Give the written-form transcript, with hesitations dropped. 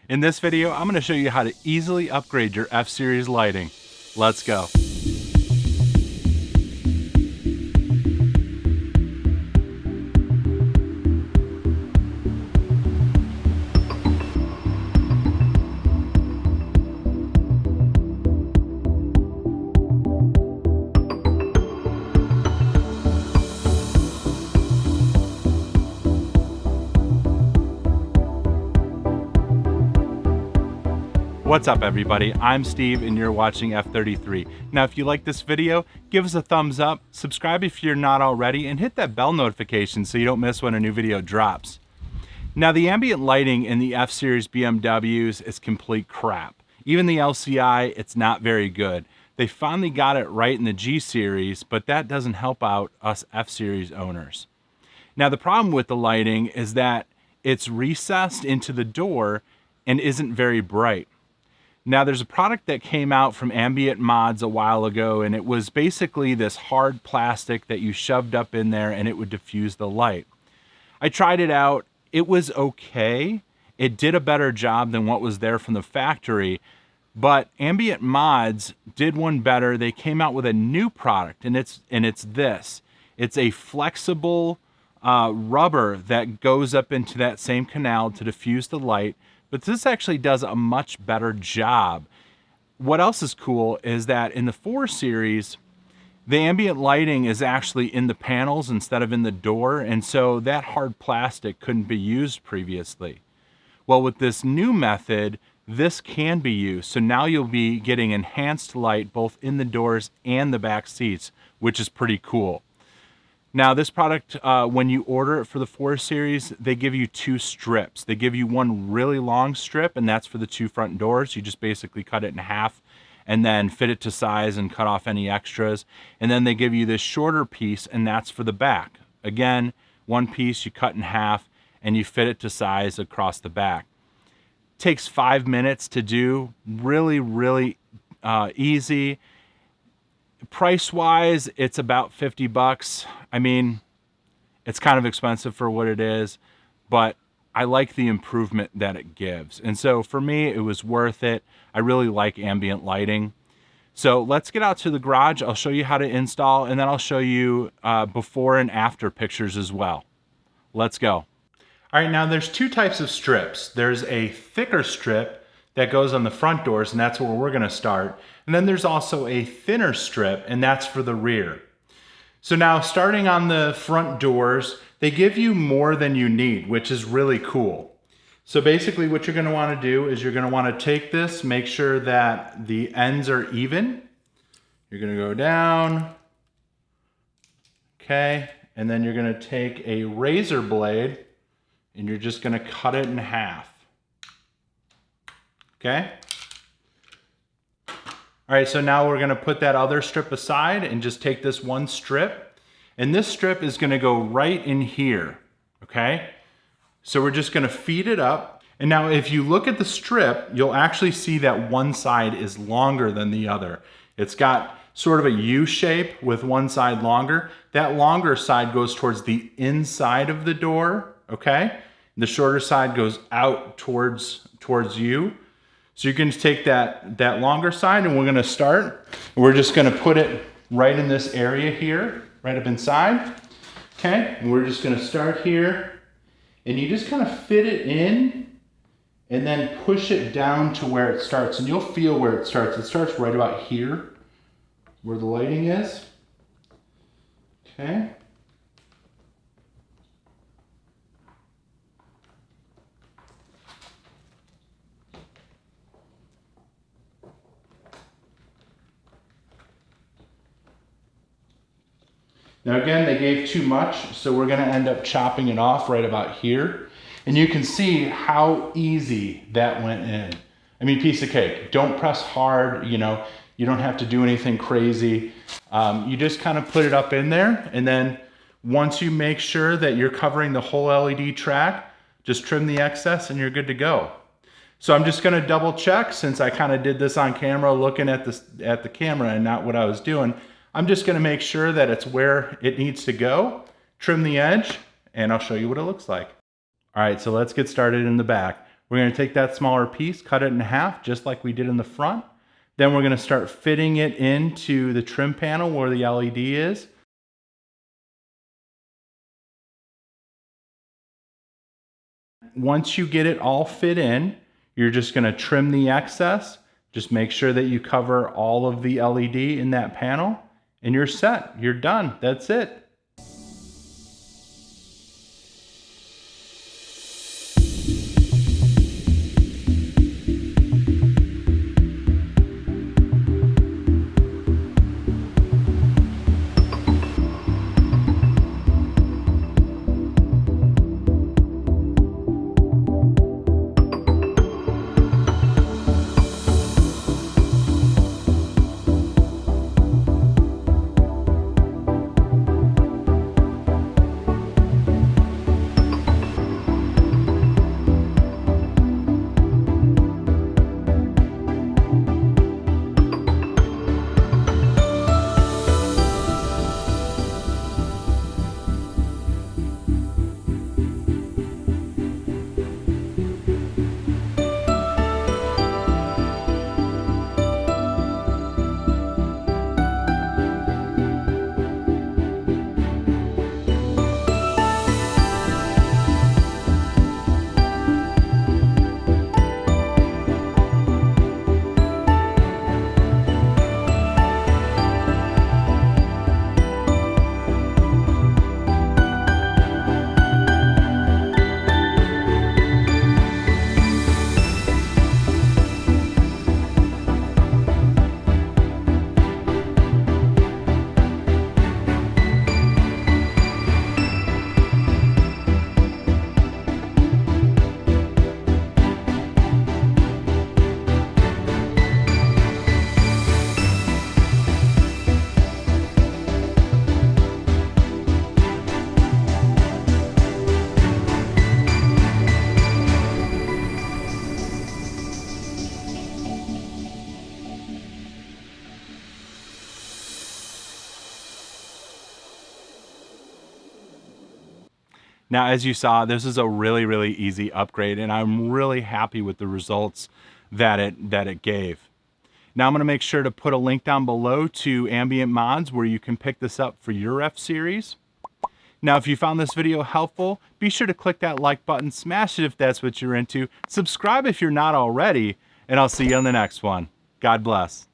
In this video, I'm going to show you how to easily upgrade your F-Series lighting. Let's go. What's up everybody, I'm Steve and you're watching F33. Now if you like this video, give us a thumbs up, subscribe if you're not already, and hit that bell notification so you don't miss when a new video drops. Now the ambient lighting in the F-Series BMWs is complete crap. Even the LCI, it's not very good. They finally got it right in the G-Series, but that doesn't help out us F-Series owners. Now the problem with the lighting is that it's recessed into the door and isn't very bright. Now there's a product that came out from AmbientModz a while ago, and it was basically this hard plastic that you shoved up in there and it would diffuse the light. I tried it out, it was okay. It did a better job than what was there from the factory, but AmbientModz did one better. They came out with a new product, and it's this. It's a flexible rubber that goes up into that same canal to diffuse the light. But this actually does a much better job. What else is cool is that in the 4 Series, the ambient lighting is actually in the panels instead of in the door, and so that hard plastic couldn't be used previously. Well, with this new method, this can be used. So now you'll be getting enhanced light both in the doors and the back seats, which is pretty cool. Now this product, when you order it for the 4 Series, they give you 2 strips. They give you one really long strip, and that's for the 2 front doors. You just basically cut it in half and then fit it to size and cut off any extras. And then they give you this shorter piece, and that's for the back. Again, one piece you cut in half and you fit it to size across the back. Takes 5 minutes to do, really easy. Price-wise, it's about 50 bucks. I mean, it's kind of expensive for what it is, but I like the improvement that it gives. And so for me, it was worth it. I really like ambient lighting. So let's get out to the garage. I'll show you how to install, and then I'll show you before and after pictures as well. Let's go. All right, now there's 2 types of strips. There's a thicker strip that goes on the front doors, and that's where we're gonna start. And then there's also a thinner strip, and that's for the rear. So now starting on the front doors, they give you more than you need, which is really cool. So basically what you're gonna wanna do is you're gonna wanna take this, make sure that the ends are even. You're gonna go down, okay? And then you're gonna take a razor blade and you're just gonna cut it in half. Okay. All right, so now we're gonna put that other strip aside and just take this one strip. And this strip is gonna go right in here, okay? So we're just gonna feed it up. And now if you look at the strip, you'll actually see that one side is longer than the other. It's got sort of a U shape with one side longer. That longer side goes towards the inside of the door, okay? The shorter side goes out towards you. So you can just take that longer side, and we're gonna start. We're just gonna put it right in this area here, right up inside, okay? And we're just gonna start here, and you just kind of fit it in, and then push it down to where it starts. And you'll feel where it starts. It starts right about here, where the lighting is, okay? Now again, they gave too much, so we're gonna end up chopping it off right about here. And you can see how easy that went in. I mean, piece of cake. Don't press hard, you know, you don't have to do anything crazy. You just kind of put it up in there, and then once you make sure that you're covering the whole LED track, just trim the excess and you're good to go. So I'm just gonna double check, since I kind of did this on camera looking at the camera and not what I was doing. I'm just gonna make sure that it's where it needs to go, trim the edge, and I'll show you what it looks like. All right, so let's get started in the back. We're going to take that smaller piece, cut it in half, just like we did in the front. Then we're going to start fitting it into the trim panel where the LED is. Once you get it all fit in, you're just going to trim the excess. Just make sure that you cover all of the LED in that panel, and you're set. You're done. That's it. Now, as you saw, this is a really, really easy upgrade, and I'm really happy with the results that it gave. Now I'm going to make sure to put a link down below to AmbientModz where you can pick this up for your F series. Now, if you found this video helpful, be sure to click that like button, smash it if that's what you're into, subscribe if you're not already, and I'll see you on the next one. God bless.